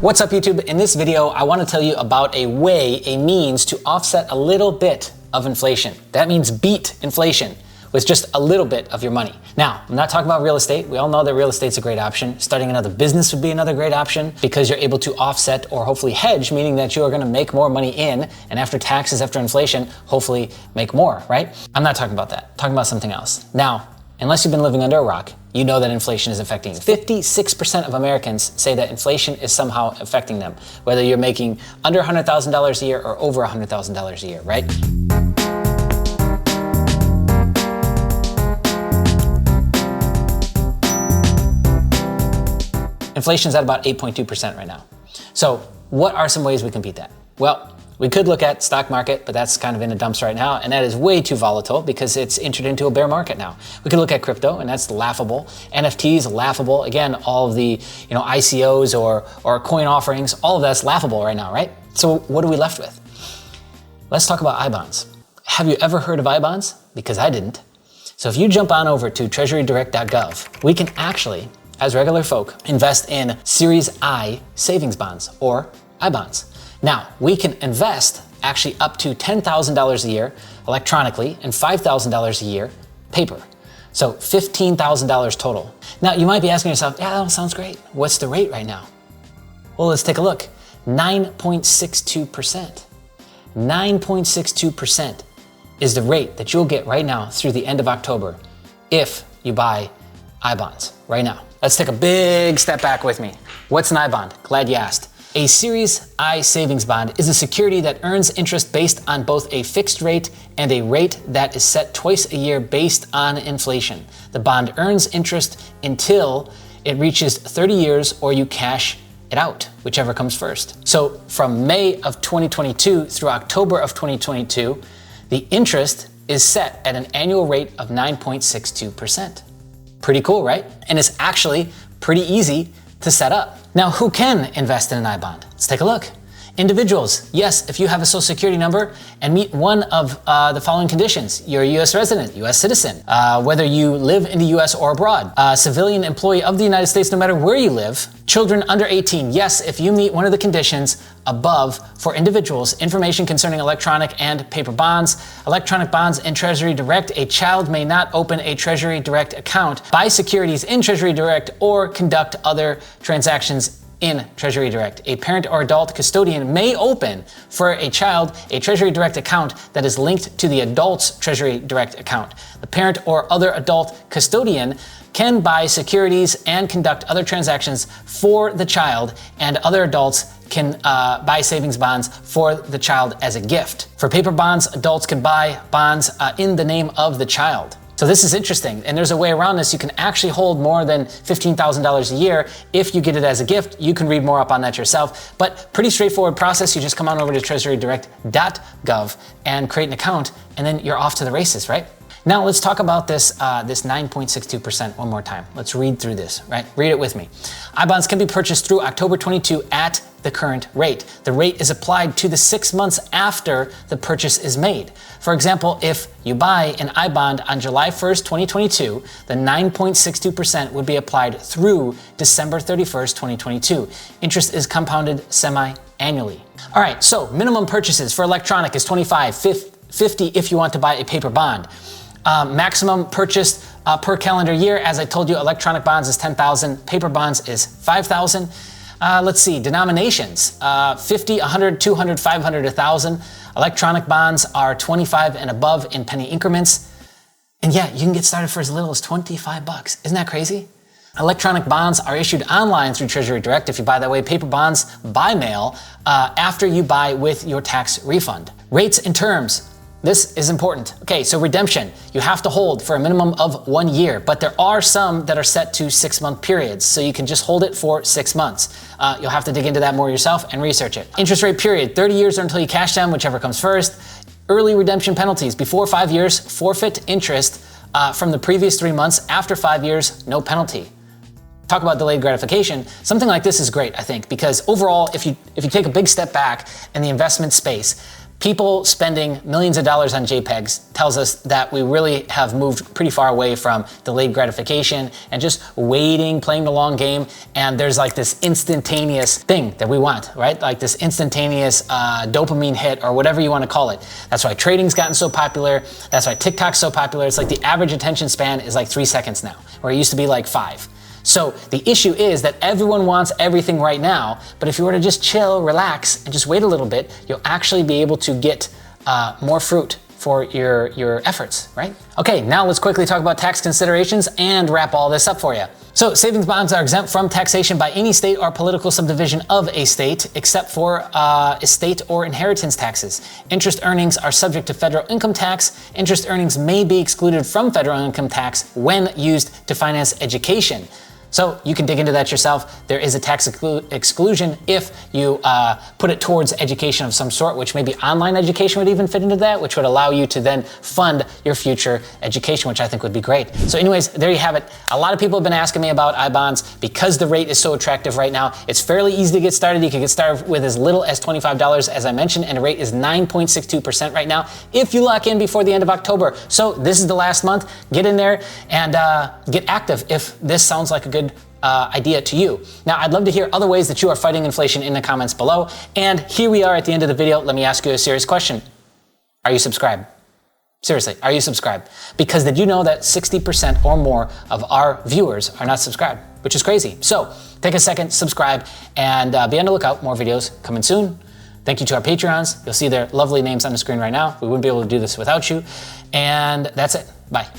What's up, YouTube? In this video, I want to tell you about a means to offset a little bit of inflation. That means beat inflation with just a little bit of your money. Now, I'm not talking about real estate. We all know that real estate's a great option. Starting another business would be another great option because you're able to offset or hopefully hedge, meaning that you are gonna make more money in, and after taxes, after inflation, hopefully make more, right? I'm not talking about that. I'm talking about something else. Now, unless you've been living under a rock, you know that inflation is affecting you. 56% of Americans say that inflation is somehow affecting them, whether you're making under $100,000 a year or over $100,000 a year, right? Inflation's at about 8.2% right now. So what are some ways we can beat that? Well, we could look at stock market, but that's kind of in the dumps right now, and that is way too volatile because it's entered into a bear market now. We could look at crypto, and that's laughable. NFTs, laughable. Again, all of the ICOs or coin offerings, all of that's laughable right now, right? So what are we left with? Let's talk about I-bonds. Have you ever heard of I-bonds? Because I didn't. So if you jump on over to treasurydirect.gov, we can actually, as regular folk, invest in Series I savings bonds or I-bonds. Now, we can invest actually up to $10,000 a year electronically and $5,000 a year paper. So $15,000 total. Now, you might be asking yourself, yeah, that sounds great. What's the rate right now? Well, let's take a look. 9.62%. 9.62% is the rate that you'll get right now through the end of October if you buy I-bonds right now. Let's take a big step back with me. What's an I-bond? Glad you asked. A Series I savings bond is a security that earns interest based on both a fixed rate and a rate that is set twice a year based on inflation. The bond earns interest until it reaches 30 years or you cash it out, whichever comes first. So from May of 2022 through October of 2022, the interest is set at an annual rate of 9.62%. Pretty cool, right? And it's actually pretty easy to set up. Now, who can invest in an I-bond? Let's take a look. Individuals, yes, if you have a social security number and meet one of the following conditions. You're a US resident, US citizen, whether you live in the US or abroad, civilian employee of the United States no matter where you live, children under 18, yes, if you meet one of the conditions above for individuals, information concerning electronic and paper bonds, electronic bonds in Treasury Direct, a child may not open a Treasury Direct account, buy securities in Treasury Direct, or conduct other transactions in Treasury Direct. A parent or adult custodian may open for a child a Treasury Direct account that is linked to the adult's Treasury Direct account. The parent or other adult custodian can buy securities and conduct other transactions for the child, and other adults can buy savings bonds for the child as a gift. For paper bonds, adults can buy bonds in the name of the child. So this is interesting, and there's a way around this. You can actually hold more than $15,000 a year if you get it as a gift. You can read more up on that yourself, but pretty straightforward process. You just come on over to treasurydirect.gov and create an account, and then you're off to the races, right? Now let's talk about this 9.62% one more time. Let's read through this, right? Read it with me. I-bonds can be purchased through October 22 at the current rate. The rate is applied to the 6 months after the purchase is made. For example, if you buy an I-bond on July 1st, 2022, the 9.62% would be applied through December 31st, 2022. Interest is compounded semi-annually. All right, so minimum purchases for electronic is $25, $50 if you want to buy a paper bond. Maximum purchased per calendar year, as I told you, electronic bonds is $10,000, paper bonds is $5,000. Let's see, denominations, 50, 100, 200, 500, 1,000. Electronic bonds are 25 and above in penny increments. And yeah, you can get started for as little as 25 bucks. Isn't that crazy? Electronic bonds are issued online through Treasury Direct if you buy that way. Paper bonds by mail after you buy with your tax refund. Rates and terms. This is important. Okay, so redemption, you have to hold for a minimum of 1 year, but there are some that are set to 6-month periods, so you can just hold it for 6 months. You'll have to dig into that more yourself and research it. Interest rate period, 30 years or until you cash them, whichever comes first. Early redemption penalties, before 5 years, forfeit interest from the previous 3 months. After 5 years, no penalty. Talk about delayed gratification. Something like this is great, I think, because overall, if you take a big step back in the investment space, People spending millions of dollars on JPEGs tells us that we really have moved pretty far away from delayed gratification and just waiting, playing the long game. And there's like this instantaneous thing that we want, right? Like this instantaneous dopamine hit or whatever you want to call it. That's why trading's gotten so popular. That's why TikTok's so popular. It's like the average attention span is like 3 seconds now, where it used to be like 5. So the issue is that everyone wants everything right now, but if you were to just chill, relax, and just wait a little bit, you'll actually be able to get more fruit for your efforts, right? Okay, now let's quickly talk about tax considerations and wrap all this up for you. So savings bonds are exempt from taxation by any state or political subdivision of a state, except for estate or inheritance taxes. Interest earnings are subject to federal income tax. Interest earnings may be excluded from federal income tax when used to finance education. So you can dig into that yourself. There is a tax exclusion if you put it towards education of some sort, which maybe online education would even fit into that, which would allow you to then fund your future education, which I think would be great. So anyways, there you have it. A lot of people have been asking me about I-bonds because the rate is so attractive right now. It's fairly easy to get started. You can get started with as little as $25, as I mentioned, and the rate is 9.62% right now if you lock in before the end of October. So this is the last month. Get in there and get active if this sounds like a good idea to you. Now, I'd love to hear other ways that you are fighting inflation in the comments below. And here we are at the end of the video. Let me ask you a serious question. Are you subscribed? Seriously, are you subscribed? Because did you know that 60% or more of our viewers are not subscribed, which is crazy. So take a second, subscribe, and be on the lookout. More videos coming soon. Thank you to our Patreons. You'll see their lovely names on the screen right now. We wouldn't be able to do this without you. And that's it. Bye.